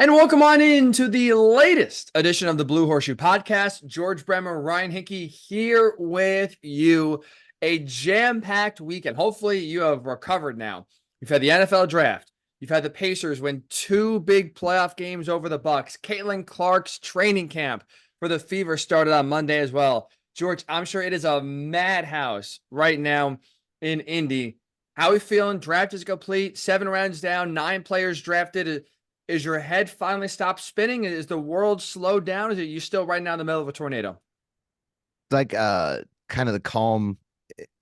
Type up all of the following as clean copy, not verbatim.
And welcome on into the latest edition of the Blue Horseshoe Podcast. George Bremer, Ryan Hickey here with you. A jam-packed weekend. Hopefully you have recovered now. You've had the NFL draft. You've had the Pacers win two big playoff games over the Bucks. Caitlin Clark's training camp for the Fever started on Monday as well. George, I'm sure it is a madhouse right now in Indy. How are we feeling? Draft is complete. 7 rounds down. 9 players drafted. Is your head finally stopped spinning? Is the world slowed down? Is it you still right now in the middle of a tornado? Like kind of the calm,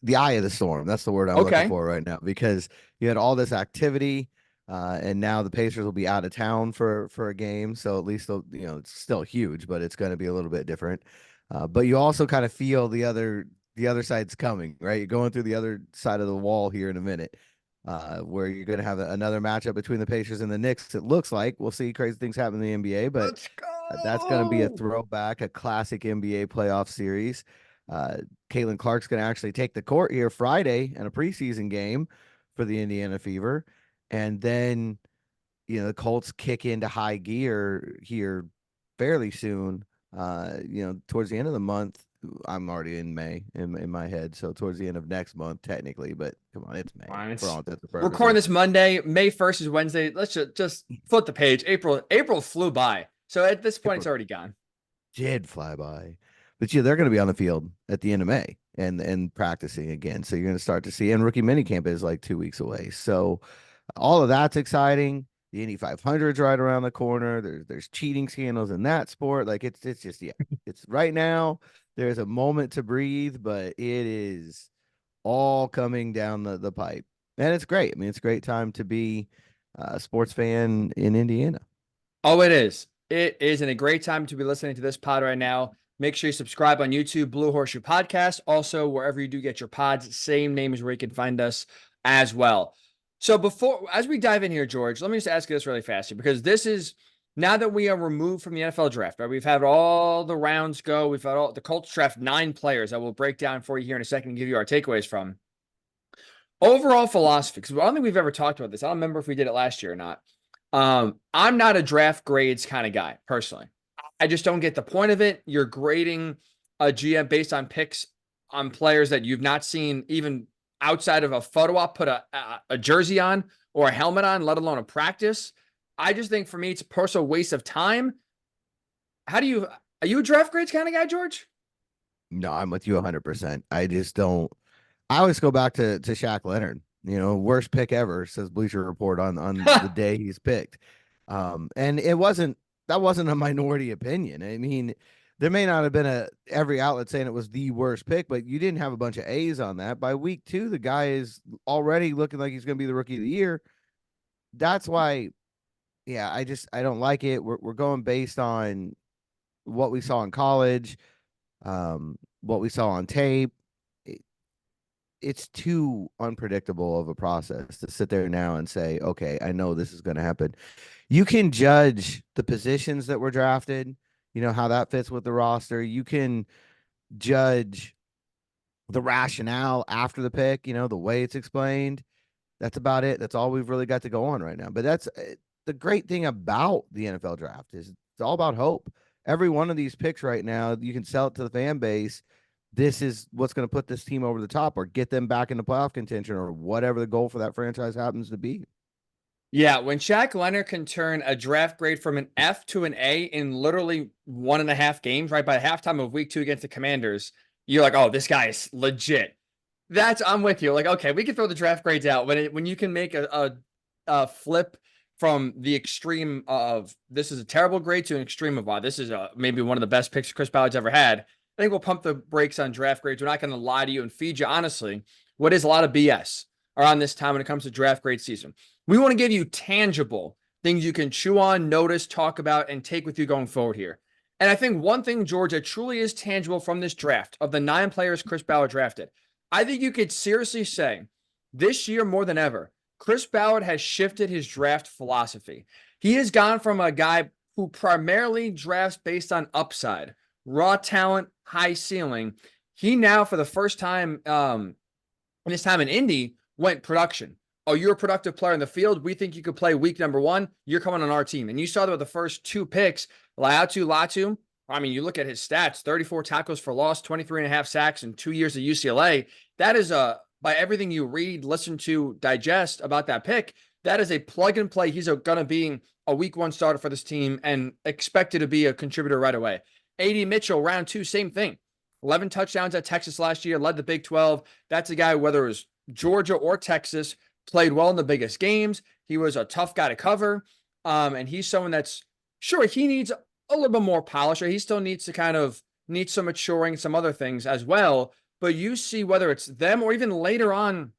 the eye of the storm. That's the word I'm looking Okay. for right now because you had all this activity, and now the Pacers will be out of town for a game, so at least they'll, it's still huge, but it's going to be a little bit different. But you also kind of feel the other side's coming, right? You're going through the other side of the wall here in a minute. Where you're going to have another matchup between the Pacers and the Knicks. It looks like we'll see crazy things happen in the NBA, but Let's that's going to be a go. throwback, a classic NBA playoff series. Uh, Caitlin Clark's going to actually take the court here Friday in a preseason game for the Indiana Fever. And then, the Colts kick into high gear here fairly soon. Towards the end of the month. I'm already in May in my head. So towards the end of next month, technically, but come on, it's May Fine. for It's all intents and recording purposes. this Monday. May 1st is Wednesday. Let's just flip the page. April flew by. So at this point, it's April already gone. did fly by. But yeah, they're going to be on the field at the end of May and practicing again. So you're going to start to see, and rookie minicamp is like 2 weeks away. So all of that's exciting. The Indy 500's right around the corner. There's cheating scandals in that sport. Like it's just, yeah, it's right now. There's a moment to breathe, but it is all coming down the pipe, and it's great. I mean, it's a great time to be a sports fan in Indiana. Oh, it is. It is, and a great time to be listening to this pod right now. Make sure you subscribe on YouTube, Blue Horseshoe Podcast. Also, wherever you do get your pods, same name is where you can find us as well. So, as we dive in here, George, let me just ask you this really fast here because this is now that we are removed from the NFL draft, right? We've had all the rounds go. We've had all the Colts draft 9 players. I will break down for you here in a second and give you our takeaways from overall philosophy. Because I don't think we've ever talked about this. I don't remember if we did it last year or not. I'm not a draft grades kind of guy personally. I just don't get the point of it. You're grading a GM based on picks on players that you've not seen even outside of a photo op, put a jersey on or a helmet on, let alone a practice. I just think for me, it's a personal waste of time. Are you a draft grades kind of guy, George? No, I'm with you 100%. I just don't. I always go back to Shaq Leonard. Worst pick ever, says Bleacher Report on the day he's picked. And that wasn't a minority opinion. I mean, there may not have been every outlet saying it was the worst pick, but you didn't have a bunch of A's on that. By week 2, the guy is already looking like he's going to be the rookie of the year. That's why, yeah, I don't like it. We're going based on what we saw in college, what we saw on tape. It's too unpredictable of a process to sit there now and say, okay, I know this is going to happen. You can judge the positions that were drafted, how that fits with the roster. You can judge the rationale after the pick, the way it's explained. That's about it. That's all we've really got to go on right now. But that's the great thing about the NFL draft is it's all about hope. Every one of these picks right now, you can sell it to the fan base. This is what's going to put this team over the top or get them back into playoff contention or whatever the goal for that franchise happens to be. Yeah, when Shaq Leonard can turn a draft grade from an F to an A in literally 1.5 games, right? By the halftime of week 2 against the Commanders, you're like, oh, this guy is legit. I'm with you. Like, okay, we can throw the draft grades out when you can make a flip from the extreme of this is a terrible grade to an extreme of wow, this is maybe one of the best picks Chris Ballard's ever had. I think we'll pump the brakes on draft grades. We're not going to lie to you and feed you honestly what is a lot of BS around this time when it comes to draft grade season. We want to give you tangible things you can chew on, notice, talk about, and take with you going forward here. And I think one thing, Georgia, truly is tangible from this draft of the 9 players Chris Ballard drafted. I think you could seriously say this year more than ever, Chris Ballard has shifted his draft philosophy. He has gone from a guy who primarily drafts based on upside, raw talent, high ceiling. He now, for the first time in his time in Indy, went production. oh, you're a productive player in the field. We think you could play week number 1. You're coming on our team. And you saw that with the first 2 picks, Latu. I mean, you look at his stats, 34 tackles for loss, 23 and a half sacks in 2 years at UCLA. That is by everything you read, listen to, digest about that pick, that is a plug and play. He's going to be a week 1 starter for this team and expected to be a contributor right away. Adonai Mitchell, round 2, same thing. 11 touchdowns at Texas last year, led the Big 12. That's a guy, whether it was Georgia or Texas, played well in the biggest games. He was a tough guy to cover. And he's someone that's, sure, he needs a little bit more polish, or he still needs to kind of need some maturing, some other things as well. But you see whether it's them or even later on,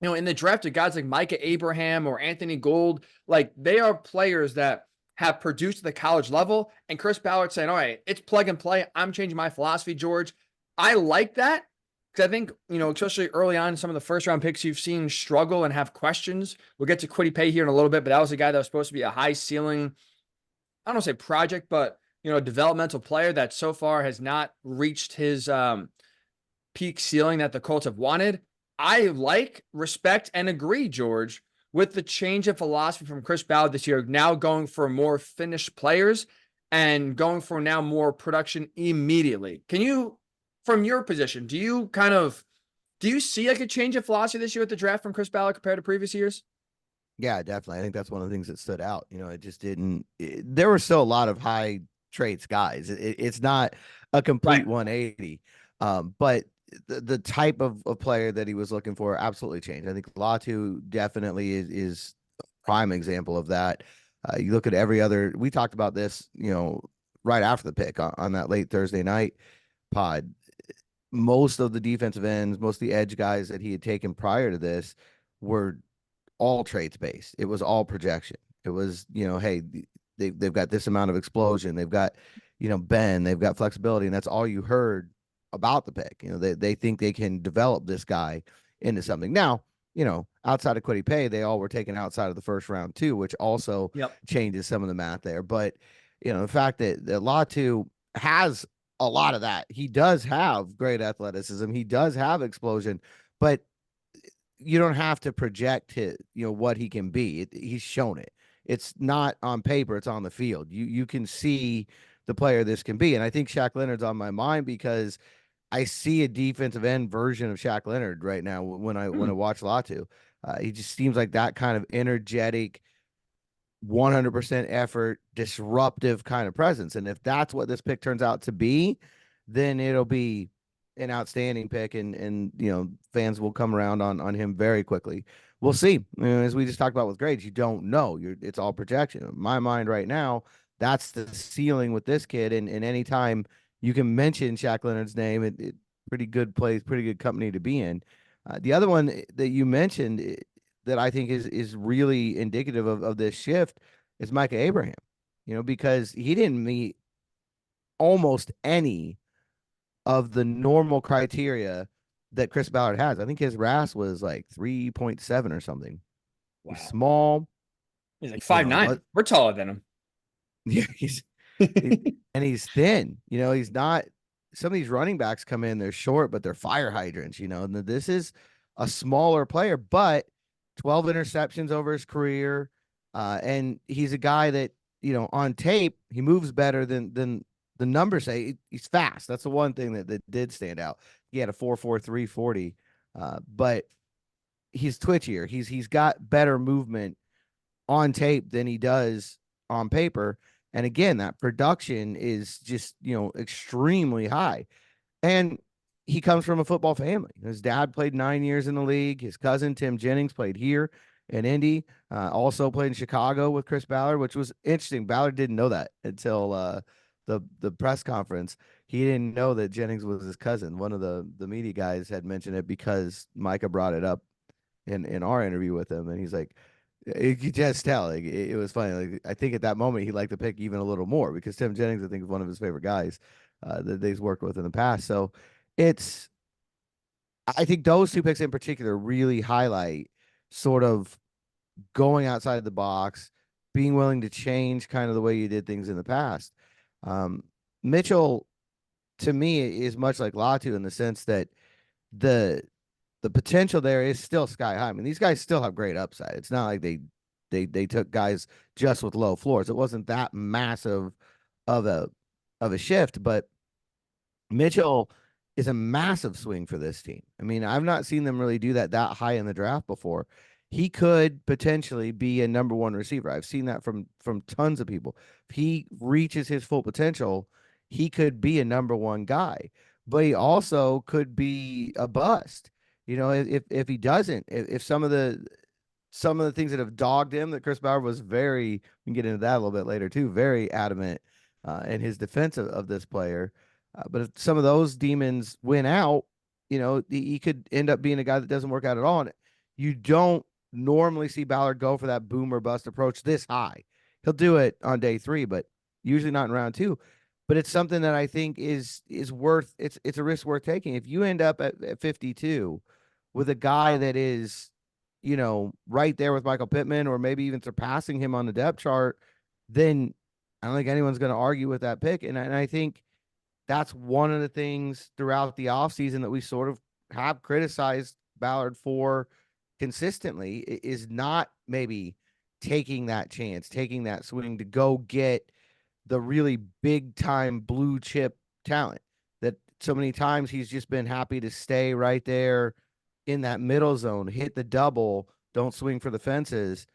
in the draft, guys like Micah Abraham or Anthony Gould, like they are players that have produced at the college level. And Chris Ballard saying, all right, it's plug and play. I'm changing my philosophy, George. I like that because I think, especially early on, some of the first round picks you've seen struggle and have questions. We'll get to Kwity Paye here in a little bit, but that was a guy that was supposed to be a high ceiling, I don't want to say project, but, a developmental player that so far has not reached his peak ceiling that the Colts have wanted. I like, respect, and agree, George, with the change of philosophy from Chris Ballard this year, now going for more finished players and going for now more production immediately. Can you, from your position, do you see like a change of philosophy this year with the draft from Chris Ballard compared to previous years? Yeah, definitely. I think that's one of the things that stood out. It just didn't. There were still a lot of high traits guys. It's not a complete Right. 180, but the type of player that he was looking for absolutely changed. I think Latu definitely is a prime example of that. You look at every other. We talked about this, right after the pick on that late Thursday night pod. Most of the defensive ends, most of the edge guys that he had taken prior to this were all traits based. It was all projection. It was, hey, they've got this amount of explosion. They've got, bend, they've got flexibility. And that's all you heard about the pick. They think they can develop this guy into something. Now, outside of Kwity Paye, they all were taken outside of the first round too, which also changes some of the math there. But, the fact that Latu has a lot of that. He does have great athleticism. He does have explosion, but you don't have to project what he can be. He's shown it. It's not on paper, it's on the field. You can see the player this can be. And I think Shaq Leonard's on my mind because I see a defensive end version of Shaq Leonard right now when I watch Latu. He just seems like that kind of energetic, 100% effort, disruptive kind of presence. And if that's what this pick turns out to be, then it'll be an outstanding pick, and fans will come around on him very quickly. We'll see. As we just talked about with grades, you don't know. It's all projection. In my mind right now, that's the ceiling with this kid. And anytime you can mention Shaq Leonard's name, it pretty good place, pretty good company to be in. The other one that you mentioned that I think is really indicative of this shift is Micah Abraham. Because he didn't meet almost any of the normal criteria that Chris Ballard has. I think his RAS was like 3.7 or something. Wow. He's small. He's like 5'9". We're taller than him. Yeah, and he's thin. He's not. Some of these running backs come in, they're short, but they're fire hydrants. And this is a smaller player, but 12 interceptions over his career. And he's a guy that, on tape, he moves better than the numbers say. He's fast. That's the one thing that did stand out. He had a 4.43 40, but he's twitchier. He's got better movement on tape than he does on paper. And again, that production is just, extremely high. And he comes from a football family. His dad played 9 years in the league. His cousin, Tim Jennings, played here in Indy, also played in Chicago with Chris Ballard, which was interesting. Ballard didn't know that until the press conference. He didn't know that Jennings was his cousin. One of the media guys had mentioned it because Micah brought it up in our interview with him, and he's like, you could just tell. Like, it was funny. Like, I think at that moment he liked the pick even a little more because Tim Jennings, I think, is one of his favorite guys that he's worked with in the past. So I think those 2 picks in particular really highlight sort of going outside the box, being willing to change kind of the way you did things in the past. Mitchell, to me, is much like Latu in the sense that the the potential there is still sky high. I mean, these guys still have great upside. It's not like they took guys just with low floors. It wasn't that massive of a shift, but Mitchell is a massive swing for this team. I mean, I've not seen them really do that high in the draft before. He could potentially be a number one receiver. I've seen that from tons of people. If he reaches his full potential, he could be a number one guy. But he also could be a bust. You know, if he doesn't, if some of the things that have dogged him, that Chris Ballard was very, we can get into that a little bit later too, very adamant in his defense of this player. But if some of those demons win out, you know, he could end up being a guy that doesn't work out at all. And you don't normally see Ballard go for that boom or bust approach this high. He'll do it on day 3, but usually not in round 2. But it's something that I think is worth, it's a risk worth taking. If you end up at 52 with a guy that is, you know, right there with Michael Pittman, or maybe even surpassing him on the depth chart, then I don't think anyone's going to argue with that pick. And I think that's one of the things throughout the offseason that we sort of have criticized Ballard for consistently, is not maybe taking that chance, taking that swing to go get the really big time blue chip talent. That so many times he's just been happy to stay right there in that middle zone, hit the double, don't swing for the fences.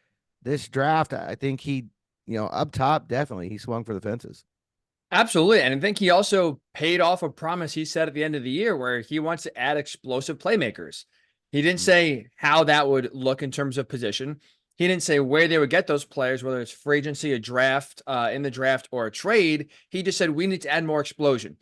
This draft, I think he, you know, up top, definitely he swung for the fences. Absolutely. And I think he also paid off a promise he said at the end of the year where he wants to add explosive playmakers. He didn't say how that would look in terms of position. He didn't say where they would get those players, whether it's free agency, a draft, in the draft, or a trade. He just said, we need to add more explosion.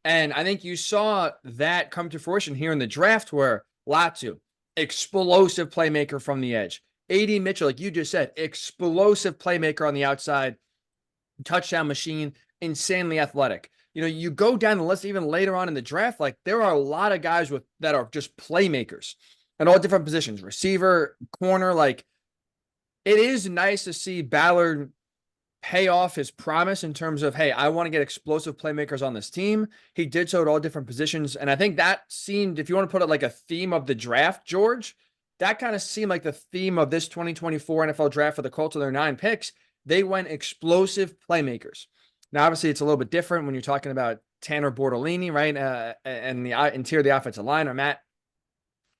And I think you saw that come to fruition here in the draft where Latu, explosive playmaker from the edge. Adonai Mitchell, like you just said, explosive playmaker on the outside, touchdown machine, insanely athletic. You know, you go down the list even later on in the draft, like there are a lot of guys with that are just playmakers at all different positions, receiver, corner. Like it is nice to see Ballard pay off his promise in terms of, hey, I want to get explosive playmakers on this team. He did so at all different positions. And I think that seemed, if you want to put it like a theme of the draft, George, that kind of seemed like the theme of this 2024 NFL draft for the Colts of their 9 picks. They went explosive playmakers. Now, obviously, it's a little bit different when you're talking about Tanner Bortolini, right? And the interior of the offensive line, or Matt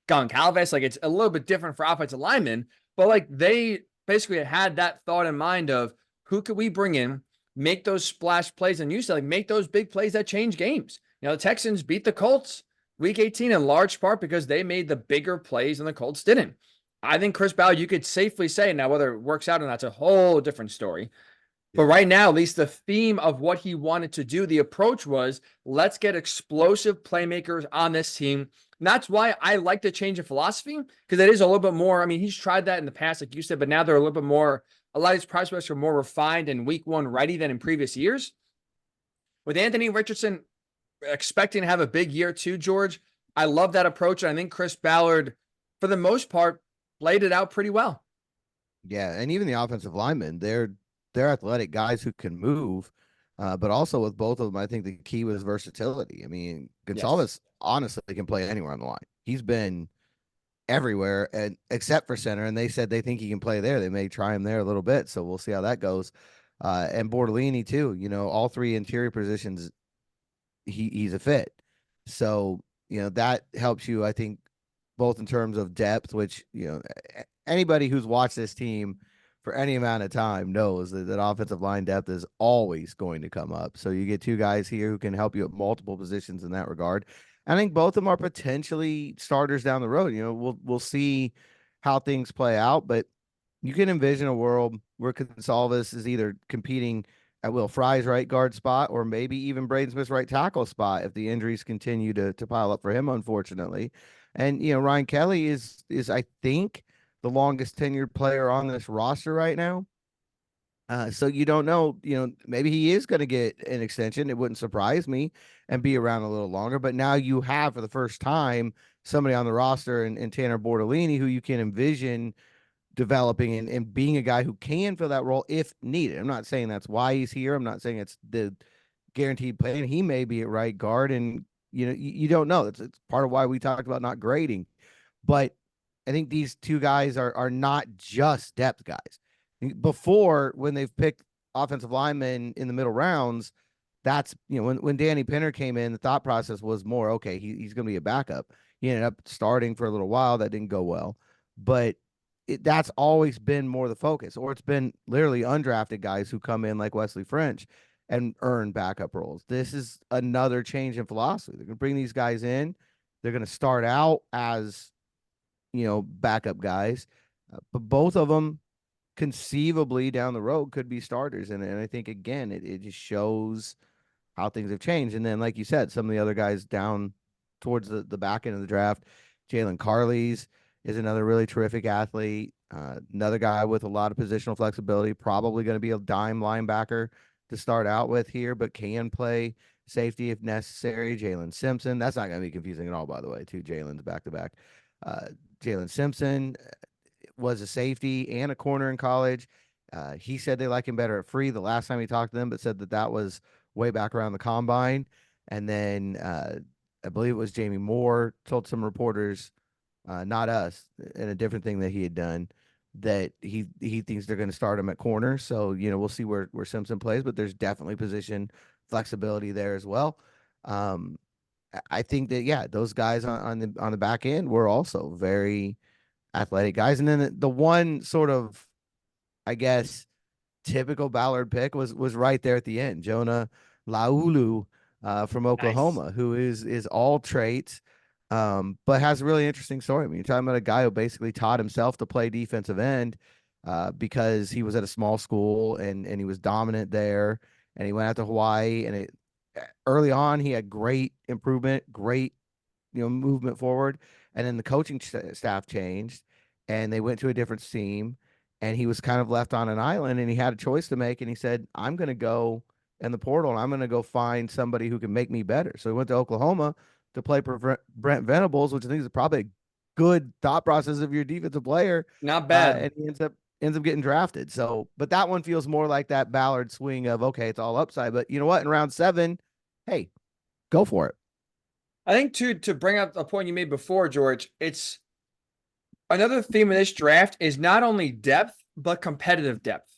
Goncalves. Like, it's a little bit different for offensive linemen, but like they basically had that thought in mind of who could we bring in, make those splash plays, and you said, like, make those big plays that change games. You know, the Texans beat the Colts week 18 in large part because they made the bigger plays and the Colts didn't. I think Chris Ballard, you could safely say, now whether it works out or not, it's a whole different story. But right now, at least the theme of what he wanted to do, the approach was, let's get explosive playmakers on this team. And that's why I like the change of philosophy, because it is a little bit more. I mean, he's tried that in the past, like you said, but now they're a little bit more, a lot of these prospects are more refined and week 1 ready than in previous years. With Anthony Richardson expecting to have a big year too, George, I love that approach. And I think Chris Ballard, for the most part, laid it out pretty well. Yeah, and even the offensive linemen, they're athletic guys who can move, but also with both of them, I think the key was versatility. I mean, Gonzalez honestly can play anywhere on the line. He's been everywhere, and except for center, and they said they think he can play there. They may try him there a little bit, so we'll see how that goes. And Bortolini too. You know, all 3 interior positions, he's a fit. So you know that helps you, I think, both in terms of depth, which you know anybody who's watched this team for any amount of time knows that offensive line depth is always going to come up. So you get 2 guys here who can help you at multiple positions in that regard. I think both of them are potentially starters down the road. You know, we'll see how things play out, but you can envision a world where Gonzalez is either competing at Will Fry's right guard spot, or maybe even Braden Smith's right tackle spot if the injuries continue to pile up for him, unfortunately. And you know, Ryan Kelly is I think the longest tenured player on this roster right now. So you don't know, you know, maybe he is going to get an extension. It wouldn't surprise me, and be around a little longer. But now you have, for the first time, somebody on the roster and Tanner Bortolini who you can envision developing and being a guy who can fill that role if needed. I'm not saying that's why he's here. I'm not saying it's the guaranteed play. And he may be at right guard, and you know, you don't know. It's part of why we talked about not grading. But I think these two guys are not just depth guys. Before, when they've picked offensive linemen in the middle rounds, that's, when Danny Pinner came in, the thought process was more, okay, he's going to be a backup. He ended up starting for a little while. That didn't go well, but that's always been more the focus. Or it's been literally undrafted guys who come in like Wesley French and earn backup roles. This is another change in philosophy. They're going to bring these guys in. They're going to start out as, backup guys, but both of them conceivably down the road could be starters. And I think, again, it just shows how things have changed. And then, like you said, some of the other guys down towards the back end of the draft, Jalen Carley's is another really terrific athlete. Another guy with a lot of positional flexibility, probably going to be a dime linebacker to start out with here, but can play safety if necessary. Jalen Simpson, that's not going to be confusing at all, by the way, too. Jalen's back to back. Jalen Simpson was a safety and a corner in college. He said they like him better at free the last time he talked to them, but said that was way back around the combine. And then I believe it was Jamie Moore told some reporters, not us, and a different thing that he had done, that he thinks they're going to start him at corner. So, we'll see where Simpson plays, but there's definitely position flexibility there as well. I think that, yeah, those guys on the back end were also very athletic guys. And then the one sort of, I guess, typical Ballard pick was right there at the end. Jonah Laulu from Nice. Oklahoma, who is all traits, but has a really interesting story. I mean, you're talking about a guy who basically taught himself to play defensive end because he was at a small school and he was dominant there. And he went out to Hawaii, and early on he had great improvement, great movement forward. And then the coaching staff changed, and they went to a different team, and he was kind of left on an island, and he had a choice to make. And he said, I'm going to go in the portal, and I'm going to go find somebody who can make me better. So he went to Oklahoma to play for Brent Venables, which I think is probably a good thought process of your defensive player. Not bad. And he ends up getting drafted. So, but that one feels more like that Ballard swing of, okay, it's all upside. But you know what? In round 7, hey, go for it. I think to bring up a point you made before, George, it's another theme of this draft is not only depth, but competitive depth.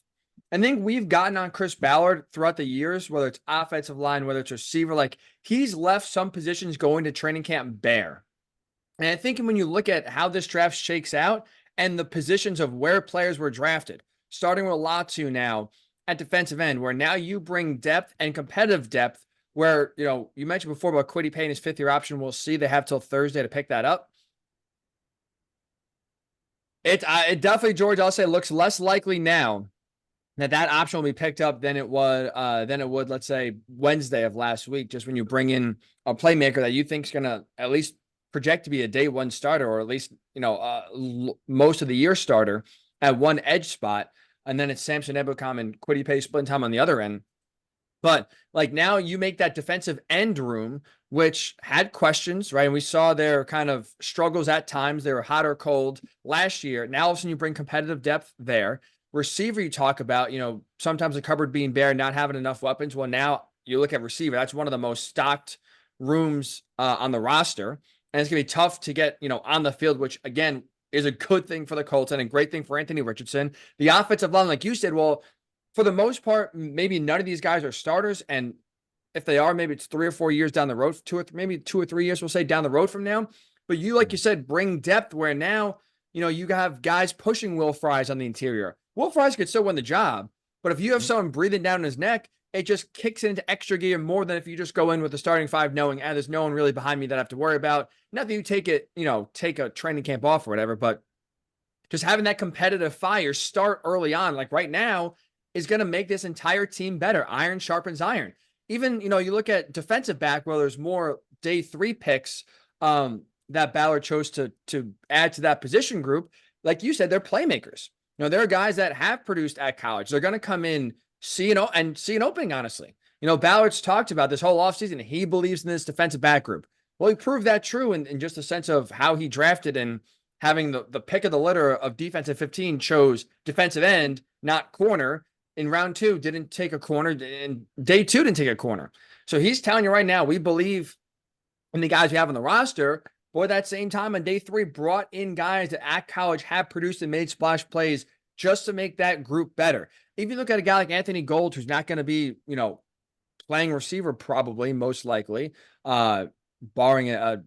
I think we've gotten on Chris Ballard throughout the years, whether it's offensive line, whether it's receiver, like he's left some positions going to training camp bare. And I think when you look at how this draft shakes out and the positions of where players were drafted, starting with Latu now at defensive end, where now you bring depth and competitive depth, where, you mentioned before about Kwity Paye, his 5th-year option. We'll see. They have till Thursday to pick that up. It definitely, George, I'll say, looks less likely now that option will be picked up than it would, let's say, Wednesday of last week, just when you bring in a playmaker that you think is going to at least project to be a day one starter, or at least, most of the year starter at one edge spot. And then it's Samson Ebukam and Kwity Paye splitting time on the other end. But like now you make that defensive end room, which had questions, right? And we saw their kind of struggles at times. They were hot or cold last year. Now all of a sudden you bring competitive depth there. Receiver, you talk about, sometimes the cupboard being bare, not having enough weapons. Well, now you look at receiver. That's one of the most stocked rooms on the roster. And it's going to be tough to get, on the field, which again is a good thing for the Colts and a great thing for Anthony Richardson. The offensive line, like you said, well, for the most part, maybe none of these guys are starters. And if they are, maybe it's 3 or 4 years down the road, maybe 2 or 3 years, we'll say, down the road from now. But you, like you said, bring depth where now, you have guys pushing Will Fries on the interior. Will Fries could still win the job, but if you have someone breathing down his neck, it just kicks into extra gear more than if you just go in with the starting 5 knowing, there's no one really behind me that I have to worry about. Not that you take a training camp off or whatever, but just having that competitive fire start early on, like right now, is going to make this entire team better. Iron sharpens iron. Even, you look at defensive back, where there's more day 3 picks that Ballard chose to add to that position group. Like you said, they're playmakers. There are guys that have produced at college. They're going to come in, see an opening, honestly. Ballard's talked about this whole offseason. He believes in this defensive back group. Well, he proved that true in just a sense of how he drafted, and having the pick of the litter of defensive 15 chose defensive end, not corner. In round 2, didn't take a corner. In day 2, didn't take a corner. So he's telling you right now, we believe in the guys we have on the roster. But at that same time, on day 3, brought in guys that at college have produced and made splash plays just to make that group better. If you look at a guy like Anthony Gold, who's not going to be, playing receiver probably, most likely, barring a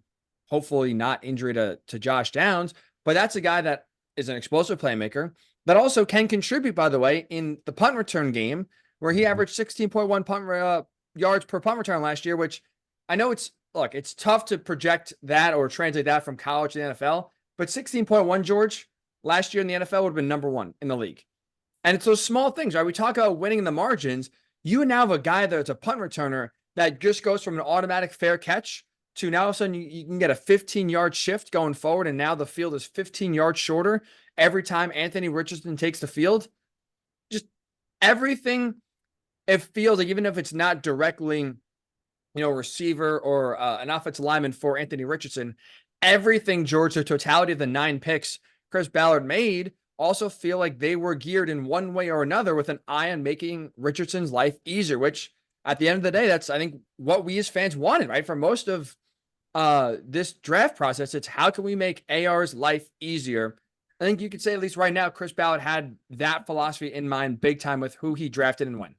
hopefully not injury to Josh Downs, but that's a guy that is an explosive playmaker that also can contribute, by the way, in the punt return game, where he averaged 16.1 punt yards per punt return last year, which I know it's tough to project that or translate that from college to the NFL, but 16.1, George, last year in the NFL would have been number 1 in the league. And it's those small things, right? We talk about winning in the margins. You now have a guy that's a punt returner that just goes from an automatic fair catch to now all of a sudden you can get a 15-yard shift going forward, and now the field is 15 yards shorter every time Anthony Richardson takes the field. Just everything, it feels like, even if it's not directly, receiver or an offensive lineman for Anthony Richardson, everything, George, the totality of the 9 picks Chris Ballard made also feel like they were geared in one way or another with an eye on making Richardson's life easier, which at the end of the day, that's, I think, what we as fans wanted, right? For most of this draft process, it's how can we make AR's life easier? I think you could say, at least right now, Chris Ballard had that philosophy in mind big time with who he drafted and when.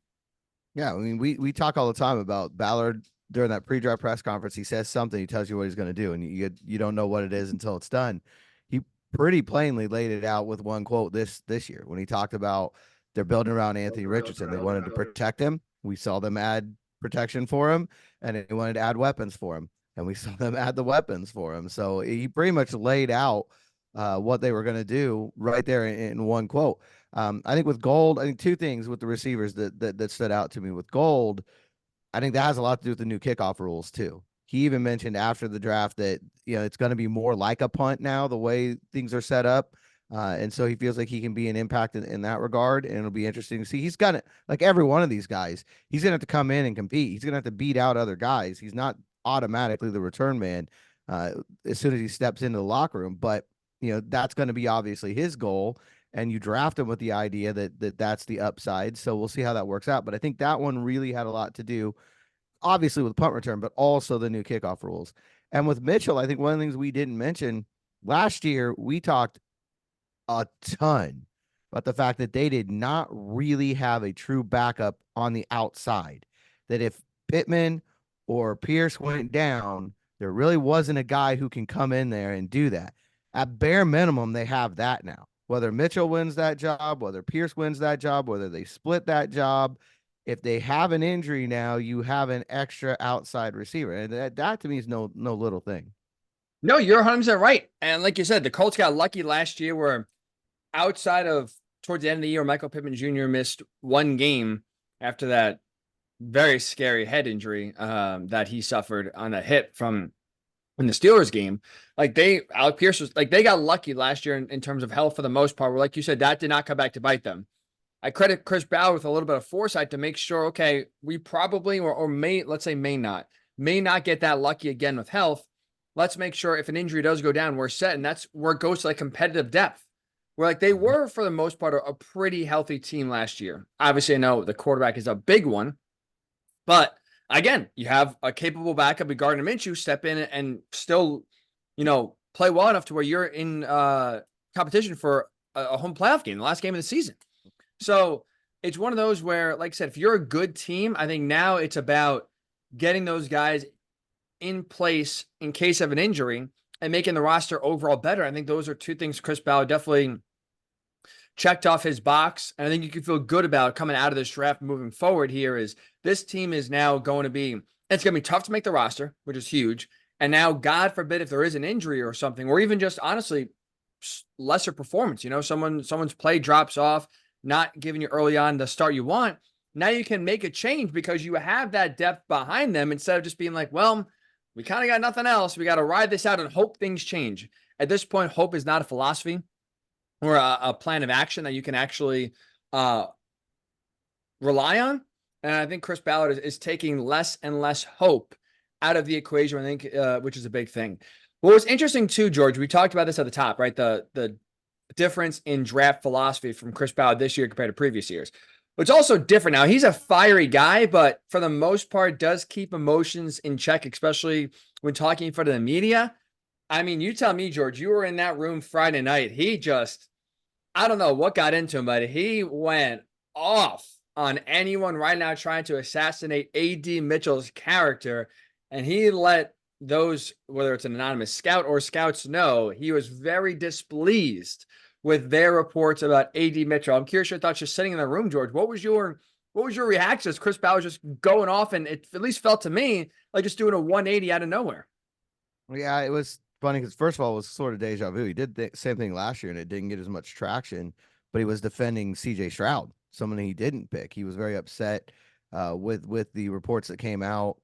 Yeah, I mean, we talk all the time about Ballard during that pre-draft press conference. He says something, he tells you what he's going to do, and you don't know what it is until it's done. He pretty plainly laid it out with one quote this year when he talked about they're building around Anthony Richardson. They wanted to protect him. We saw them add protection for him, and they wanted to add weapons for him, and we saw them add the weapons for him. So he pretty much laid out what they were going to do right there in one quote. I think with Gold, I think 2 things with the receivers that stood out to me. With Gold, I think that has a lot to do with the new kickoff rules too. He even mentioned after the draft that, it's going to be more like a punt now, the way things are set up. And so he feels like he can be an impact in that regard. And it'll be interesting to see. He's got to, like every one of these guys, he's going to have to come in and compete. He's going to have to beat out other guys. He's not automatically the return man as soon as he steps into the locker room. But, that's going to be obviously his goal. And you draft him with the idea that's the upside. So we'll see how that works out. But I think that one really had a lot to do, obviously, with punt return, but also the new kickoff rules. And with Mitchell, I think one of the things we didn't mention last year, we talked a ton about the fact that they did not really have a true backup on the outside. That if Pittman or Pierce went down, there really wasn't a guy who can come in there and do that. At bare minimum, they have that now. Whether Mitchell wins that job, whether Pierce wins that job, whether they split that job, if they have an injury now, you have an extra outside receiver. And that to me is no little thing. No, you're 100% right. And like you said, the Colts got lucky last year where outside of towards the end of the year, Michael Pittman Jr. missed 1 game after that very scary head injury that he suffered on a hit from in the Steelers game. Alec Pierce was they got lucky last year in terms of health for the most part, where, like you said, that did not come back to bite them. I credit Chris Ballard with a little bit of foresight to make sure, okay, we probably or may not get that lucky again with health. Let's make sure if an injury does go down, we're set. And that's where it goes to competitive depth. Where they were, for the most part, a pretty healthy team last year. Obviously, I know the quarterback is a big one. But again, you have a capable backup, Adonai Mitchell, step in and still, play well enough to where you're in competition for a home playoff game, the last game of the season. So it's one of those where, like I said, if you're a good team, I think now it's about getting those guys in place in case of an injury and making the roster overall better. I think those are 2 things Chris Ballard definitely checked off his box. And I think you can feel good about coming out of this draft moving forward here is this team is now going to be, it's going to be tough to make the roster, which is huge. And now, God forbid, if there is an injury or something, or even just honestly lesser performance, someone's play drops off, not giving you early on the start you want. Now you can make a change because you have that depth behind them instead of just being like, well, we kind of got nothing else. We got to ride this out and hope things change. At this point, hope is not a philosophy or a plan of action that you can actually rely on. And I think Chris Ballard is taking less and less hope out of the equation, I think, which is a big thing. What was interesting too, George, we talked about this at the top, right? The difference in draft philosophy from Chris Ballard this year compared to previous years. It's also different now. He's a fiery guy, but for the most part does keep emotions in check, especially when talking in front of the media. I mean, you tell me, George, you were in that room Friday night. He just, I don't know what got into him, but he went off on anyone right now trying to assassinate AD Mitchell's character. And he let those, whether it's an anonymous scout or scouts, know he was very displeased with their reports about AD Mitchell. I'm curious your thoughts just sitting in the room, George. What was your reaction as Chris Ballard just going off? And it at least felt to me like just doing a 180 out of nowhere. Yeah, it was funny because first of all, it was sort of deja vu. He did the same thing last year and it didn't get as much traction, but he was defending CJ Stroud, someone he didn't pick. He was very upset with the reports that came out,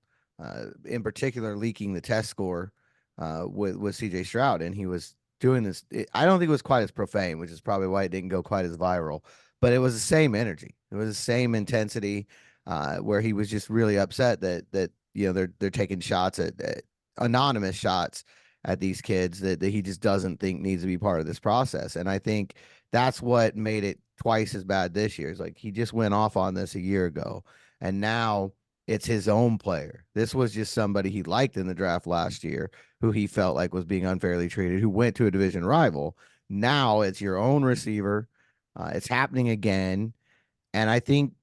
in particular leaking the test score with CJ Stroud, and he was doing this. I don't think it was quite as profane, which is probably why it didn't go quite as viral. But it was the same energy. It was the same intensity, where he was just really upset that they're taking shots at anonymous shots at these kids that he just doesn't think needs to be part of this process. And I think that's what made it twice as bad this year. It's like he just went off on this a year ago, and now it's his own player. This was just somebody he liked in the draft last year who he felt like was being unfairly treated, who went to a division rival. Now it's your own receiver. It's happening again. And I think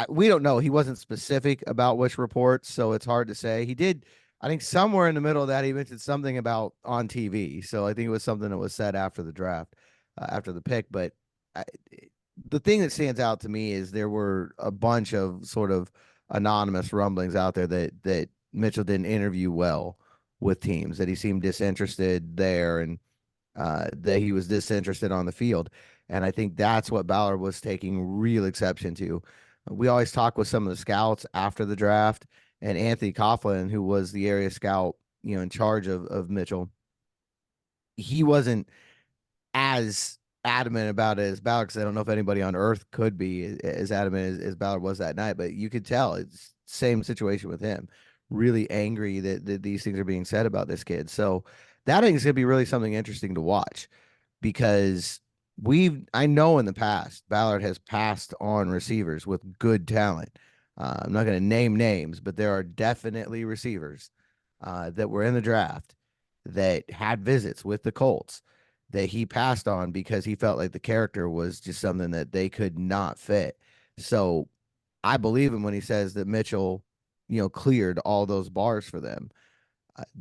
we don't know. He wasn't specific about which reports, so it's hard to say. He did, I think, somewhere in the middle of that, he mentioned something about on TV. So I think it was something that was said after the draft, after the pick. But I, the thing that stands out to me is there were a bunch of sort of anonymous rumblings out there that Mitchell didn't interview well with teams, that he seemed disinterested there, and that he was disinterested on the field. And I think that's what Ballard was taking real exception to. We always talk with some of the scouts after the draft, and Anthony Coughlin, who was the area scout, in charge of Mitchell, he wasn't as adamant about it as Ballard, because I don't know if anybody on earth could be as adamant as Ballard was that night, but you could tell it's same situation with him. Really angry that these things are being said about this kid. So that I think is going to be really something interesting to watch, because I know in the past Ballard has passed on receivers with good talent. I'm not going to name names, but there are definitely receivers that were in the draft that had visits with the Colts that he passed on because he felt like the character was just something that they could not fit. So I believe him when he says that Mitchell, cleared all those bars for them.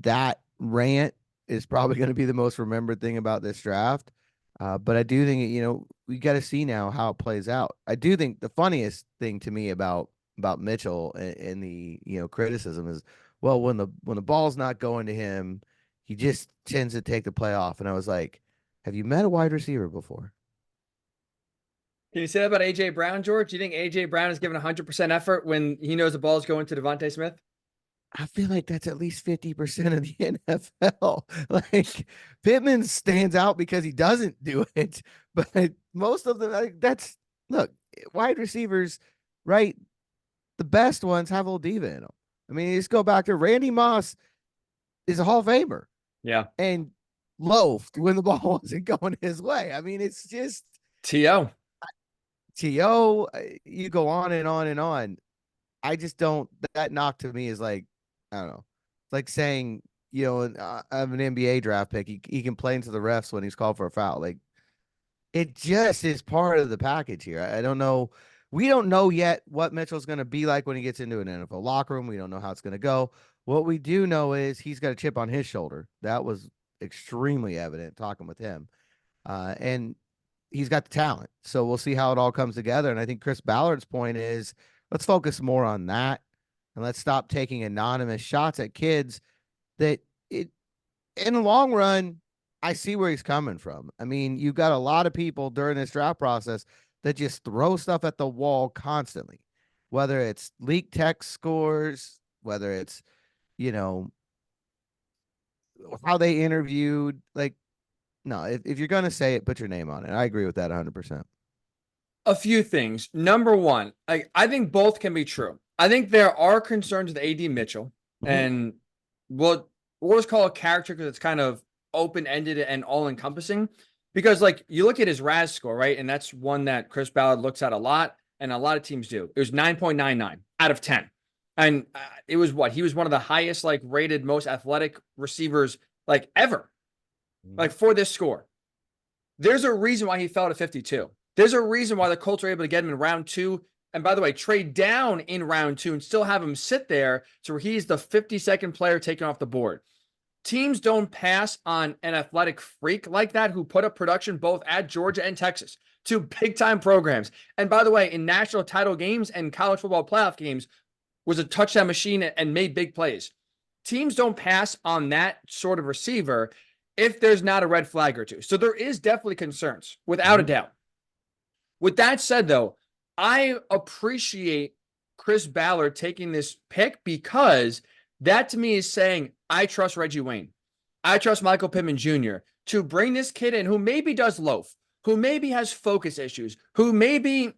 That rant is probably going to be the most remembered thing about this draft. But I do think, we got to see now how it plays out. I do think the funniest thing to me about Mitchell and the, criticism is, well, when the ball's not going to him, he just tends to take the play off. And I was like, have you met a wide receiver before? Can you say that about AJ Brown, George? Do you think AJ Brown is giving 100% effort when he knows the ball is going to Devontae Smith? I feel like that's at least 50% of the NFL. Like, Pittman stands out because he doesn't do it, but most of them, look, wide receivers, right? The best ones have old diva in them. I mean, you just go back to Randy Moss is a Hall of Famer. Yeah. And loafed when the ball wasn't going his way. I mean, it's just T.O. You go on and on and on. I just don't, that knock to me is like, I don't know. It's like saying, I have an NBA draft pick. He complains to the refs when he's called for a foul. Like, it just is part of the package here. I don't know. We don't know yet what Mitchell's going to be like when he gets into an NFL locker room. We don't know how it's going to go. What we do know is he's got a chip on his shoulder. That was extremely evident talking with him. And he's got the talent. So we'll see how it all comes together. And I think Chris Ballard's point is, let's focus more on that, and let's stop taking anonymous shots at kids that in the long run, I see where he's coming from. I mean, you've got a lot of people during this draft process that just throw stuff at the wall constantly, whether it's leaked text scores, whether it's, how they interviewed. Like, no, if you're going to say it, put your name on it. I agree with that 100%. A few things. Number one, I think both can be true. I think there are concerns with AD Mitchell, and we'll just call it character because it's kind of open-ended and all-encompassing. Because, you look at his RAS score, right? And that's one that Chris Ballard looks at a lot, and a lot of teams do. It was 9.99 out of 10. And it was what? He was one of the highest, rated, most athletic receivers, ever. like for this score. There's a reason why he fell to 52. There's a reason why the Colts are able to get him in round 2. And by the way, trade down in round 2 and still have him sit there so he's the 52nd player taken off the board. Teams don't pass on an athletic freak like that who put up production both at Georgia and Texas, 2 big-time programs. And by the way, in national title games and college football playoff games, was a touchdown machine and made big plays. Teams don't pass on that sort of receiver if there's not a red flag or two. So there is definitely concerns, without a doubt. With that said, though, I appreciate Chris Ballard taking this pick because that to me is saying, I trust Reggie Wayne. I trust Michael Pittman Jr. to bring this kid in who maybe does loaf, who maybe has focus issues, who maybe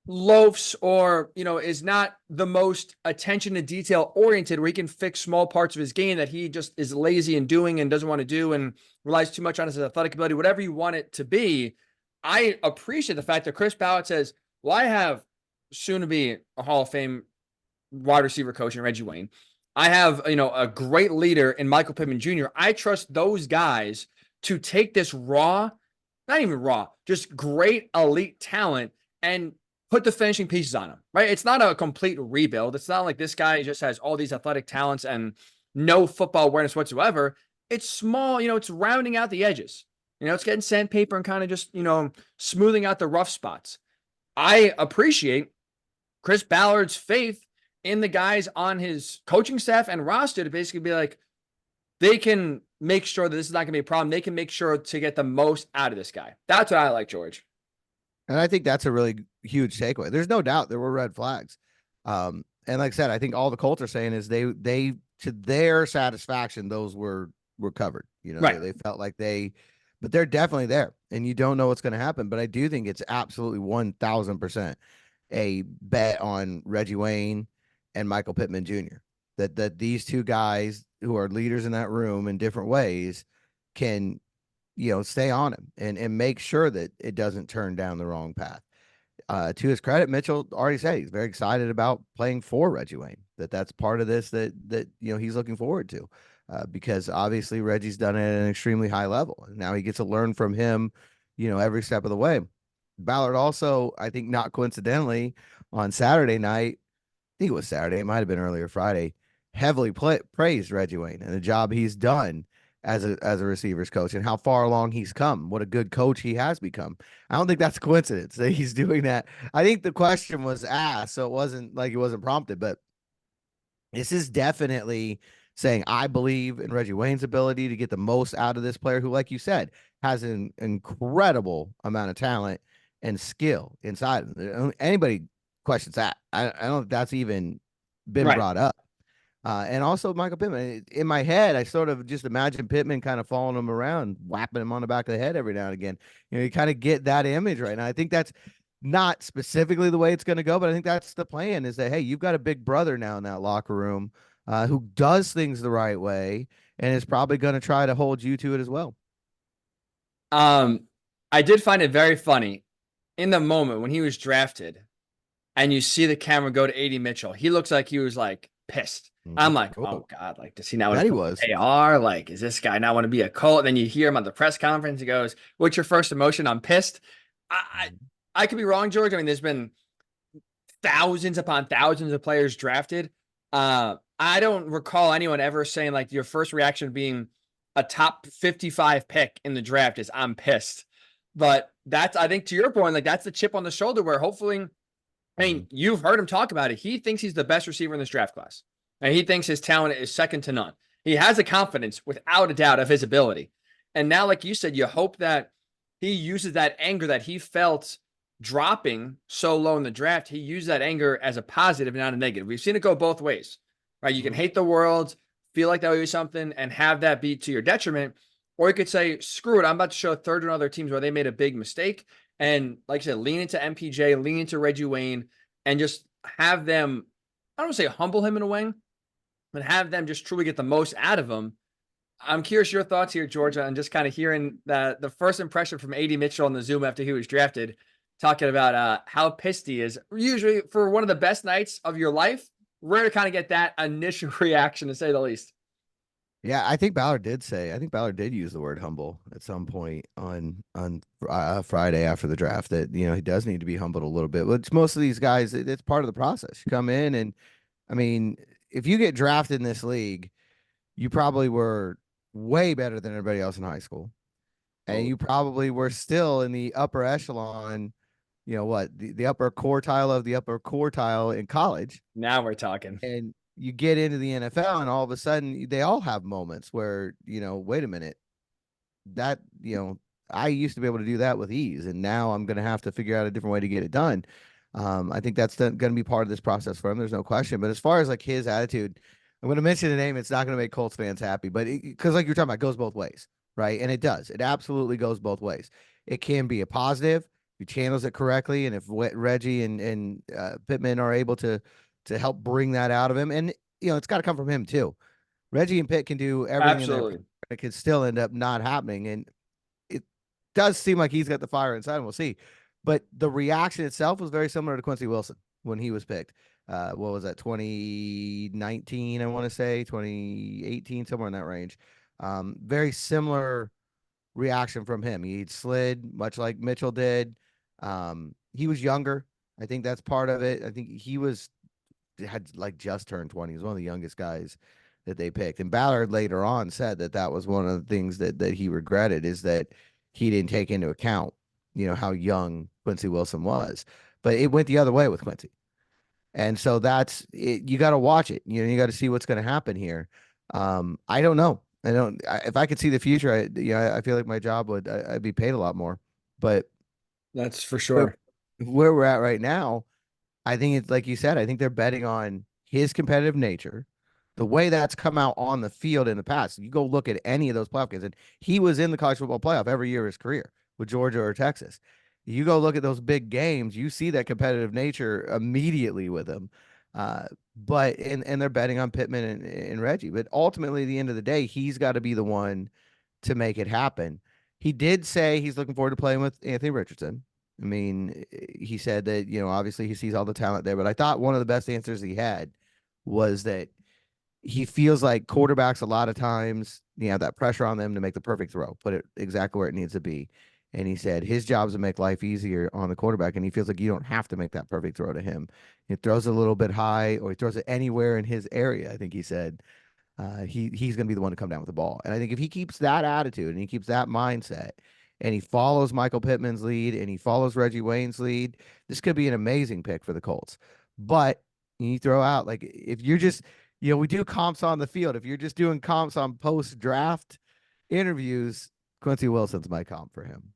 loafs or, is not the most attention to detail oriented where he can fix small parts of his game that he just is lazy in doing and doesn't want to do and relies too much on his athletic ability, whatever you want it to be. I appreciate the fact that Chris Ballard says, well, I have soon to be a Hall of Fame wide receiver coach in Reggie Wayne. I have, a great leader in Michael Pittman Jr. I trust those guys to take this raw, not even raw, just great elite talent and put the finishing pieces on him, right? It's not a complete rebuild. It's not like this guy just has all these athletic talents and no football awareness whatsoever. It's small, it's rounding out the edges. It's getting sandpaper and kind of just, smoothing out the rough spots. I appreciate Chris Ballard's faith in the guys on his coaching staff and roster to basically be like, they can make sure that this is not going to be a problem. They can make sure to get the most out of this guy. That's what I like, George. And I think that's a really huge takeaway. There's no doubt there were red flags. And like I said, I think all the Colts are saying is they to their satisfaction, those were covered. Right. They felt like but they're definitely there. And you don't know what's going to happen. But I do think it's absolutely 1,000% a bet on Reggie Wayne and Michael Pittman Jr. That these two guys who are leaders in that room in different ways can stay on him and make sure that it doesn't turn down the wrong path. To his credit, Mitchell already said he's very excited about playing for Reggie Wayne, that's part of this that he's looking forward to, because obviously Reggie's done it at an extremely high level. And now he gets to learn from him, every step of the way. Ballard also, I think not coincidentally, on Saturday night, I think it was Saturday, it might have been earlier Friday, heavily praised Reggie Wayne and the job he's done as a receivers coach and how far along he's come, what a good coach he has become. I don't think that's a coincidence that he's doing that. I think the question was asked, so it wasn't like it wasn't prompted, but this is definitely saying, I believe in Reggie Wayne's ability to get the most out of this player who, like you said, has an incredible amount of talent and skill inside. Anybody questions that? I don't think that's even been brought up. And also Michael Pittman. In my head, I sort of just imagine Pittman kind of following him around, whapping him on the back of the head every now and again. You kind of get that image right now. I think that's not specifically the way it's going to go, but I think that's the plan is that, hey, you've got a big brother now in that locker room who does things the right way and is probably going to try to hold you to it as well. I did find it very funny in the moment when he was drafted and you see the camera go to Adonai Mitchell. He looks like he was like pissed. I'm like, oh God, like, does he now want to be AR? Like, is this guy not want to be a Colt? And then you hear him on the press conference. He goes, what's your first emotion? I'm pissed. I could be wrong, George. I mean, there's been thousands upon thousands of players drafted. I don't recall anyone ever saying like your first reaction being a top 55 pick in the draft is I'm pissed. But that's, I think to your point, like that's the chip on the shoulder where hopefully, I mean, you've heard him talk about it. He thinks he's the best receiver in this draft class. And he thinks his talent is second to none. He has a confidence without a doubt of his ability. And now, like you said, you hope that he uses that anger that he felt dropping so low in the draft. He used that anger as a positive, not a negative. We've seen it go both ways, right? You can hate the world, feel like that would be something, and have that be to your detriment. Or you could say, screw it, I'm about to show third and other teams where they made a big mistake. And like I said, lean into MPJ, lean into Reggie Wayne, and just have them, I don't want to say humble him in a way, but have them just truly get the most out of him. I'm curious your thoughts here, Georgia, and just kind of hearing the first impression from Adonai Mitchell on the Zoom after he was drafted, talking about how pissed he is. Usually for one of the best nights of your life, rare to kind of get that initial reaction, to say the least. Yeah, I think Ballard did say. I think Ballard did use the word humble at some point on Friday after the draft that he does need to be humbled a little bit. Which most of these guys, it's part of the process. You come in and I mean, if you get drafted in this league, you probably were way better than everybody else in high school, and Oh, you probably were still in the upper echelon. The upper quartile of the upper quartile in college, now we're talking. and you get into the NFL, and all of a sudden they all have moments where wait a minute, that I used to be able to do that with ease, and now I'm going to have to figure out a different way to get it done. I think that's going to be part of this process for him. There's no question. But as far as like his attitude, I'm going to mention the name. It's not going to make Colts fans happy, but because like you're talking about, it goes both ways, right? And it does. It absolutely goes both ways. It can be a positive if he channels it correctly, and if Reggie and Pittman are able to help bring that out of him, and it's got to come from him too. Reggie and Pitt can do everything in their power. Absolutely. It could still end up not happening, and it does seem like he's got the fire inside, and we'll see. But the reaction itself was very similar to Quincy Wilson when he was picked. What was that, 2019, I want to say, 2018, somewhere in that range. Very similar reaction from him. He slid much like Mitchell did. He was younger. I think that's part of it. I think he had like just turned 20. He was one of the youngest guys that they picked. And Ballard later on said that that was one of the things that he regretted, is that he didn't take into account, how young Quincy Wilson was. But it went the other way with Quincy. And so that's it. You got to watch it. You got to see what's going to happen here. I don't know. If I could see the future, I feel like my job I'd be paid a lot more. But That's for where, sure. where we're at right now, I think it's like you said, I think they're betting on his competitive nature, the way that's come out on the field in the past. You go look at any of those playoff games, and he was in the college football playoff every year of his career with Georgia or Texas. You go look at those big games, you see that competitive nature immediately with him. But they're betting on Pittman and Reggie. But ultimately, at the end of the day, he's got to be the one to make it happen. He did say he's looking forward to playing with Anthony Richardson. I mean, he said that, obviously he sees all the talent there, but I thought one of the best answers he had was that he feels like quarterbacks a lot of times, have that pressure on them to make the perfect throw, put it exactly where it needs to be. And he said his job is to make life easier on the quarterback, and he feels like you don't have to make that perfect throw to him. He throws it a little bit high, or he throws it anywhere in his area, I think he said. He's going to be the one to come down with the ball. And I think if he keeps that attitude and he keeps that mindset and he follows Michael Pittman's lead and he follows Reggie Wayne's lead, this could be an amazing pick for the Colts. But you throw out, like, if you're just, we do comps on the field. If you're just doing comps on post draft interviews, Quincy Wilson's my comp for him.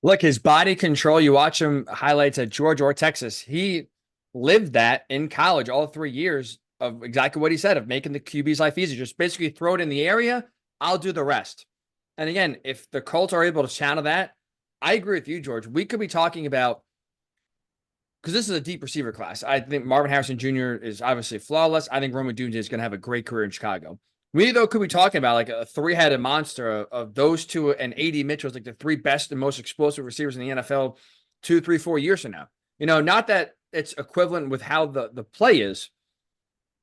Look, his body control, you watch him highlights at Georgia or Texas. He lived that in college all 3 years of exactly what he said, of making the QB's life easy. Just basically throw it in the area. I'll do the rest. And again, if the Colts are able to channel that, I agree with you, George. We could be talking about, because this is a deep receiver class. I think Marvin Harrison Jr. is obviously flawless. I think Roman Dunze is going to have a great career in Chicago. We, though, could be talking about like a three-headed monster of those two and Adonai Mitchell, like the three best and most explosive receivers in the NFL 2, 3, 4 years from now. Not that it's equivalent with how the play is.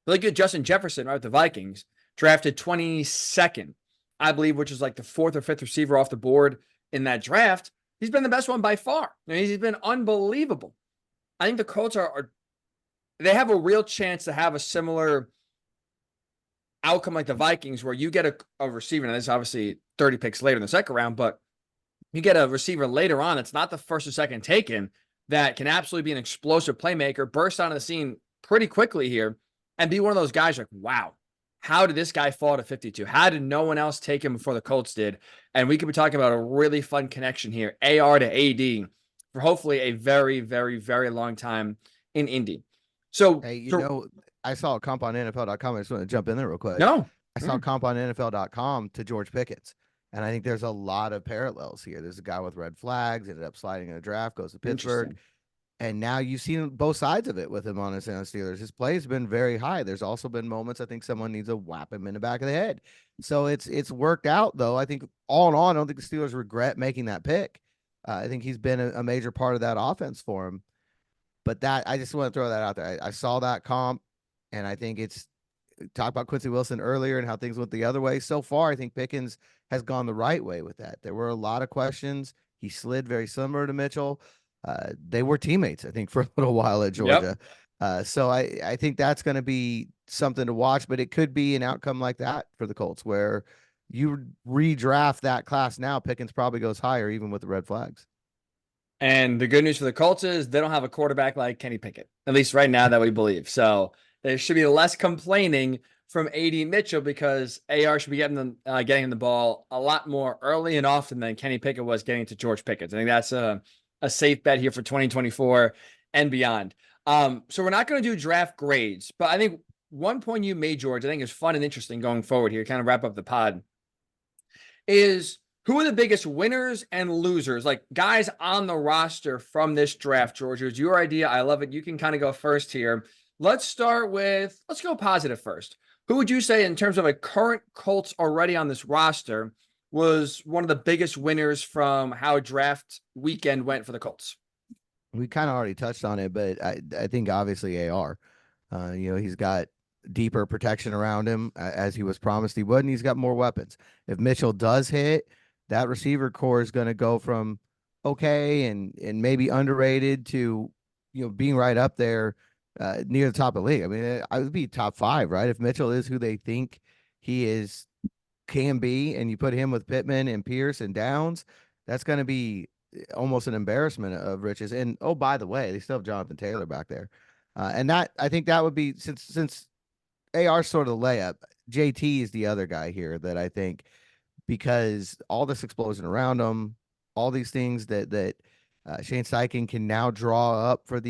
But look at Justin Jefferson, right, with the Vikings, drafted 22nd, I believe, which is like the fourth or fifth receiver off the board in that draft. He's been the best one by far. He's been unbelievable. I think the Colts they have a real chance to have a similar outcome like the Vikings, where you get a receiver. Now, this is obviously 30 picks later in the second round, but you get a receiver later on that's not the first or second taken, that can absolutely be an explosive playmaker, burst onto the scene pretty quickly here, and be one of those guys like, wow, how did this guy fall to 52? How did no one else take him before the Colts did? And we could be talking about a really fun connection here, AR to AD, for hopefully a very, very, very long time in Indy. So, Hey, I saw a comp on NFL.com. I just want to jump in there real quick. no. I saw a comp on NFL.com to George Pickett's. And I think there's a lot of parallels here. There's a guy with red flags, ended up sliding in a draft, goes to Pittsburgh. And now you've seen both sides of it with him on the Steelers. His play has been very high. There's also been moments I think someone needs to whap him in the back of the head. So it's worked out, though. I think all in all, I don't think the Steelers regret making that pick. I think he's been a major part of that offense for him. But I just want to throw that out there. I saw that comp, and I think it's talked about Quincy Wilson earlier and how things went the other way. So far, I think Pickens has gone the right way with that. There were a lot of questions. He slid very similar to Mitchell. They were teammates, I think, for a little while at Yep. Georgia. So I think that's going to be something to watch, but it could be an outcome like that for the Colts where you redraft that class now. Pickens probably goes higher, even with the red flags. And the good news for the Colts is they don't have a quarterback like Kenny Pickett, at least right now that we believe. So there should be less complaining from AD Mitchell because AR should be getting him the ball a lot more early and often than Kenny Pickett was getting to George Pickens. I think that's a safe bet here for 2024 and beyond. So we're not going to do draft grades, but I think one point you made, George, I think is fun and interesting going forward here, kind of wrap up the pod, is who are the biggest winners and losers, like guys on the roster from this draft, George? It's your idea. I love it. You can kind of go first here. Let's go positive first. Who would you say, in terms of a current Colts already on this roster, was one of the biggest winners from how draft weekend went for the Colts? We kind of already touched on it, but I think obviously AR. He's got deeper protection around him as he was promised he would, and he's got more weapons. If Mitchell does hit, that receiver core is going to go from okay and maybe underrated to being right up there near the top of the league. I mean, I would be top 5, right? If Mitchell is who they think he is can be, and you put him with Pittman and Pierce and Downs, that's going to be almost an embarrassment of riches. And oh, by the way, they still have Jonathan Taylor back there, and that I think that would be since AR sort of layup. JT is the other guy here that I think, because all this explosion around him, all these things that Shane Steichen can now draw up for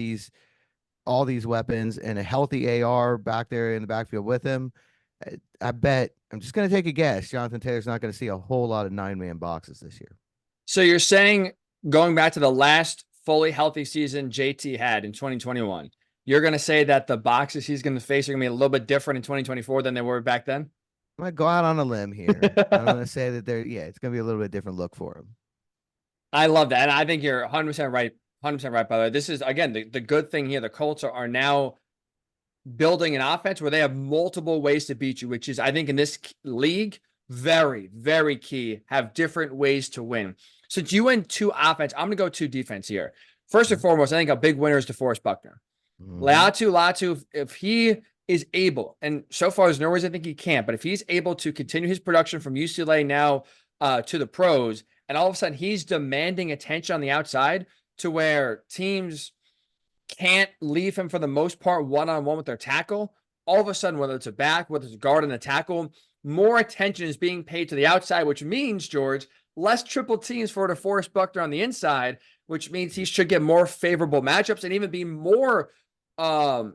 all these weapons and a healthy AR back there in the backfield with him. I bet I'm just going to take a guess. Jonathan Taylor's not going to see a whole lot of 9-man boxes this year. So you're saying, going back to the last fully healthy season JT had in 2021, you're going to say that the boxes he's going to face are going to be a little bit different in 2024 than they were back then? I'm going to go out on a limb here. I'm going to say that it's going to be a little bit different look for him. I love that. And I think you're 100% right. 100% right, by the way. This is, again, the good thing here. The Colts are now building an offense where they have multiple ways to beat you, which is, I think, in this league, very, very key. Have different ways to win. Since you went to offense, I'm going to go to defense here. First and foremost, I think a big winner is DeForest Buckner. Latu, if he is able, and so far there's no reason I think he can't, but if he's able to continue his production from UCLA now to the pros, and all of a sudden he's demanding attention on the outside to where teams can't leave him for the most part one-on-one with their tackle, all of a sudden, whether it's a back, whether it's a guard and a tackle, more attention is being paid to the outside, which means, George, less triple teams for DeForest Buckner on the inside, which means he should get more favorable matchups and even be more of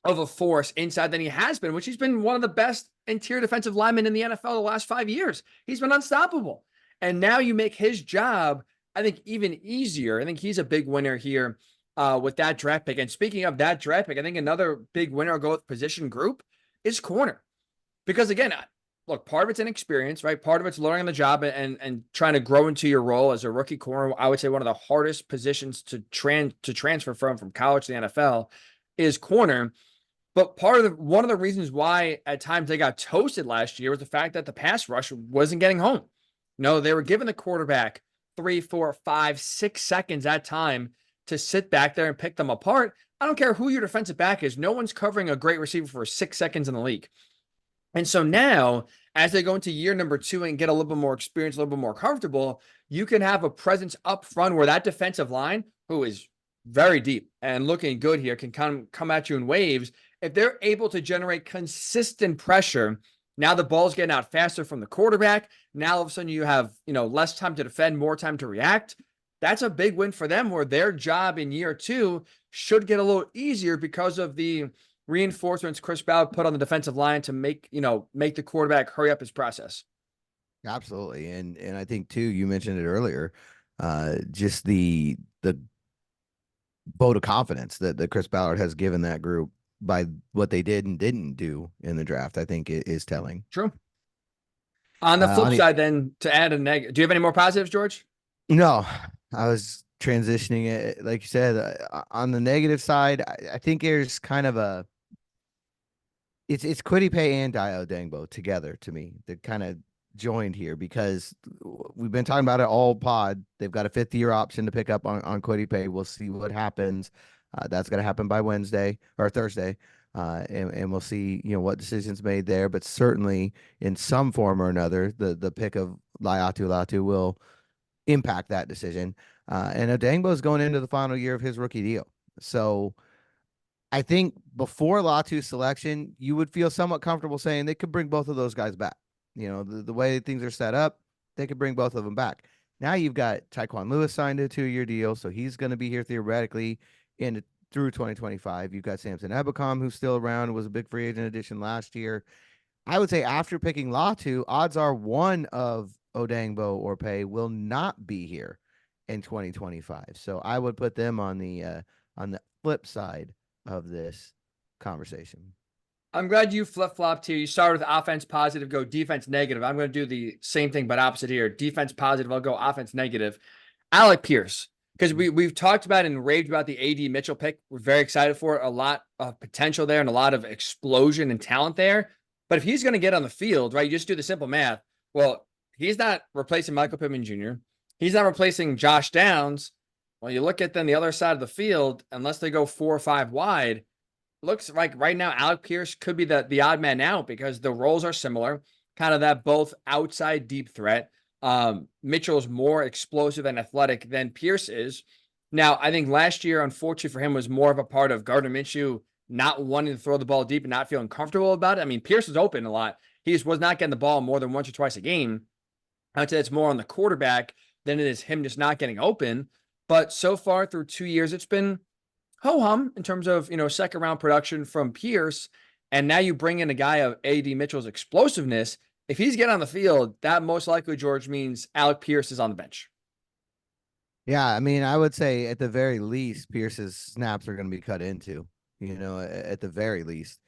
a force inside than he has been, which he's been one of the best interior defensive linemen in the NFL the last 5 years. He's been unstoppable. And now you make his job, I think, even easier. I think he's a big winner here with that draft pick. And speaking of that draft pick, I think another big winner, I'll go with position group, is corner. Because again, look, part of it's inexperience, right? Part of it's learning on the job and trying to grow into your role as a rookie corner. I would say one of the hardest positions to transfer from college to the NFL is corner. But one of the reasons why at times they got toasted last year was the fact that the pass rush wasn't getting home. No, they were giving the quarterback 3, 4, 5, 6 seconds at time to sit back there and pick them apart. I don't care who your defensive back is. No one's covering a great receiver for 6 seconds in the league. And so now, as they go into year number 2 and get a little bit more experience, a little bit more comfortable, you can have a presence up front where that defensive line, who is very deep and looking good here, can come at you in waves. If they're able to generate consistent pressure, now the ball's getting out faster from the quarterback. Now all of a sudden you have, less time to defend, more time to react. That's a big win for them, where their job in year 2 should get a little easier because of the reinforcements Chris Ballard put on the defensive line to make the quarterback hurry up his process. Absolutely. And I think too, you mentioned it earlier, just the vote of confidence that Chris Ballard has given that group by what they did and didn't do in the draft, I think it is telling. True. On the flip side, then, to add a negative, do you have any more positives, George? No, I was transitioning it, like you said, on the negative side. I think there's kind of it's Kwity Paye and Dio Dangbo together to me. They're kind of joined here because we've been talking about it all pod. They've got a 5th-year option to pick up on Kwity Paye. We'll see what happens. That's going to happen by Wednesday or Thursday. And we'll see, what decisions made there. But certainly in some form or another, the pick of Latu will impact that decision. And Odangbo is going into the final year of his rookie deal. So I think before Latu's selection, you would feel somewhat comfortable saying they could bring both of those guys back. The way things are set up, they could bring both of them back. Now you've got Tyquan Lewis signed a 2-year deal, so he's going to be here theoretically through 2025. You've got Samson Ebukam, who's still around, was a big free agent addition last year. I would say after picking Latu, odds are one of Odangbo or Paye will not be here in 2025. So I would put them on the flip side of this conversation. I'm glad you flip-flopped here. You started with offense positive, go defense negative. I'm going to do the same thing, but opposite here. Defense positive, I'll go offense negative. Alec Pierce, because we've talked about and raved about the AD Mitchell pick. We're very excited for it. A lot of potential there and a lot of explosion and talent there. But if he's going to get on the field, right, you just do the simple math. Well, he's not replacing Michael Pittman Jr. He's not replacing Josh Downs. Well, you look at then the other side of the field, unless they go 4 or 5 wide, looks like right now Alec Pierce could be the odd man out because the roles are similar, kind of that both outside deep threat. Mitchell's more explosive and athletic than Pierce is. Now, I think last year, unfortunately for him, was more of a part of Gardner Minshew not wanting to throw the ball deep and not feeling comfortable about it. I mean, Pierce was open a lot. He just was not getting the ball more than once or twice a game. I would say it's more on the quarterback than it is him just not getting open. But so far through 2 years, it's been ho-hum in terms of, second round production from Pierce. And now you bring in a guy of AD Mitchell's explosiveness. If he's getting on the field, that most likely, George, means Alec Pierce is on the bench. Yeah, I mean, I would say at the very least, Pierce's snaps are going to be cut into, at the very least.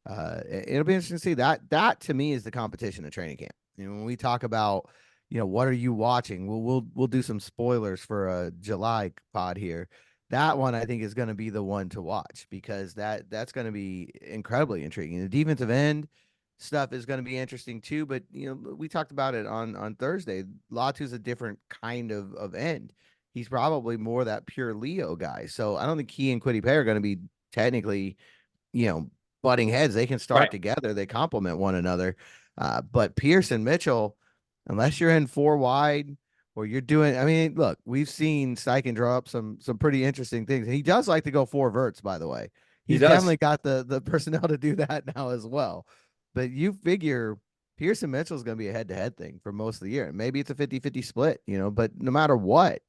It'll be interesting to see that. That to me is the competition at training camp. When we talk about, what are you watching? We'll do some spoilers for a July pod here. That one I think is going to be the one to watch because that's going to be incredibly intriguing. The defensive end stuff is going to be interesting too, but we talked about it on Thursday. Latu's a different kind of end. He's probably more that pure Leo guy. So I don't think he and Kwity Paye are going to be technically, butting heads. They can start together. They complement one another. But Pierce and Mitchell, unless you're in 4 wide or you're doing, I mean, look, we've seen Steichen draw up some pretty interesting things. He does like to go 4 verts, by the way. He's definitely got the personnel to do that now as well. But you figure Pierce and Mitchell is going to be a head-to-head thing for most of the year. Maybe it's a 50-50 split, but no matter what,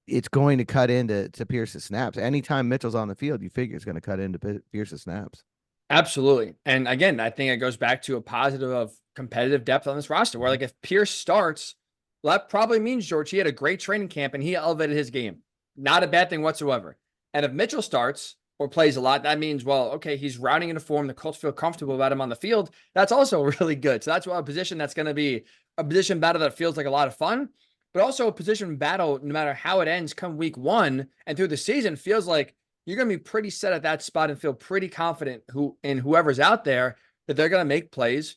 it's going to cut into Pierce's snaps. Anytime Mitchell's on the field, you figure it's going to cut into Pierce's snaps. Absolutely. And again, I think it goes back to a positive of competitive depth on this roster where like if Pierce starts, well, that probably means, George, he had a great training camp and he elevated his game. Not a bad thing whatsoever. And if Mitchell starts or plays a lot, that means, well, okay, he's rounding into form. The Colts feel comfortable about him on the field. That's also really good. So that's why a position that's going to be a position battle that feels like a lot of fun, but also a position battle, no matter how it ends come week 1 and through the season, feels like you're going to be pretty set at that spot and feel pretty confident in whoever's out there that they're going to make plays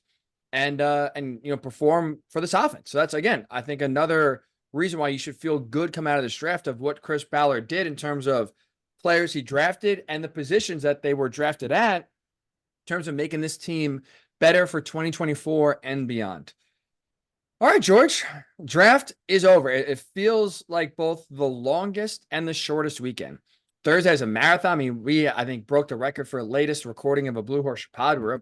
and perform for this offense. So that's, again, I think another reason why you should feel good come out of this draft of what Chris Ballard did in terms of players he drafted and the positions that they were drafted at in terms of making this team better for 2024 and beyond. All right, George, draft is over. It feels like both the longest and the shortest weekend. Thursday is a marathon. I mean, I think, broke the record for latest recording of a Blue Horse pod. We're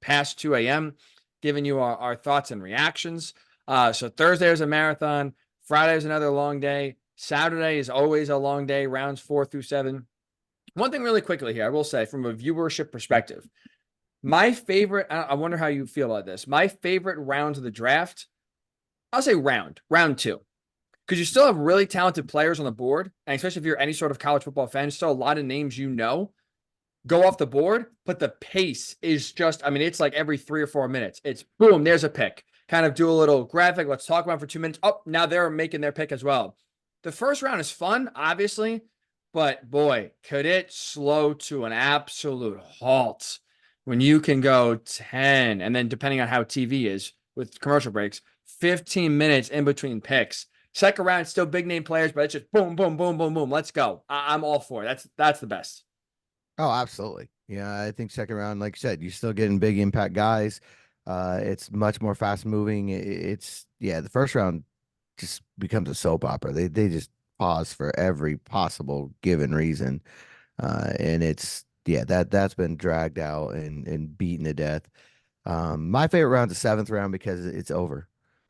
past 2 a.m., giving you our thoughts and reactions. So Thursday is a marathon. Friday is another long day. Saturday is always a long day, rounds 4 through 7. One thing really quickly here, I will say from a viewership perspective, my favorite, I wonder how you feel about this. My favorite rounds of the draft, I'll say round 2. Because you still have really talented players on the board, and especially if you're any sort of college football fan, still a lot of names go off the board, but the pace is just, I mean, it's like every 3 or 4 minutes. It's boom, there's a pick. Kind of do a little graphic, let's talk about it for 2 minutes. Oh, now they're making their pick as well. The first round is fun, obviously, but boy, could it slow to an absolute halt when you can go 10, and then depending on how TV is with commercial breaks, 15 minutes in between picks. Second round, still big name players, but it's just boom, boom, boom, boom, boom. Let's go. I'm all for it. That's the best. Oh, absolutely. Yeah, I think second round, like you said, you're still getting big impact guys. It's much more fast moving. It's yeah, the first round just becomes a soap opera. They just pause for every possible given reason. And it's yeah, that's been dragged out and beaten to death. My favorite round's the seventh round because it's over.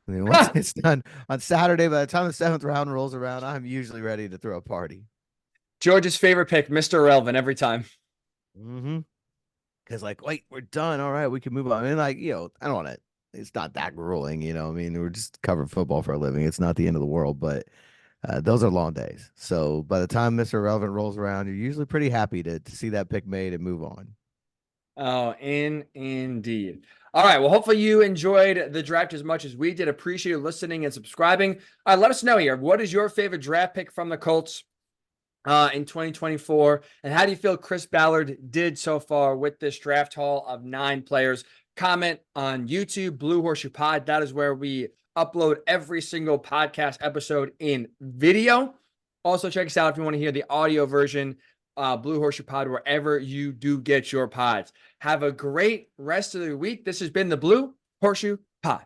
I mean, once it's done on Saturday, by the time the seventh round rolls around, I'm usually ready to throw a party. George's favorite pick, Mr. Irrelevant, every time. Mm-hmm. Because like, wait, we're done. All right, we can move on. And like, I don't want to. It's not that grueling, I mean, we're just covering football for a living. It's not the end of the world, but those are long days. So by the time Mr. Irrelevant rolls around, you're usually pretty happy to see that pick made and move on. Oh, indeed. All right. Well, hopefully you enjoyed the draft as much as we did. Appreciate you listening and subscribing. All right, let us know here. What is your favorite draft pick from the Colts in 2024? And how do you feel Chris Ballard did so far with this draft haul of 9 players? Comment on YouTube, Blue Horseshoe Pod. That is where we upload every single podcast episode in video. Also, check us out if you want to hear the audio version, Blue Horseshoe Pod, wherever you do get your pods. Have a great rest of the week. This has been the Blue Horseshoe Pod.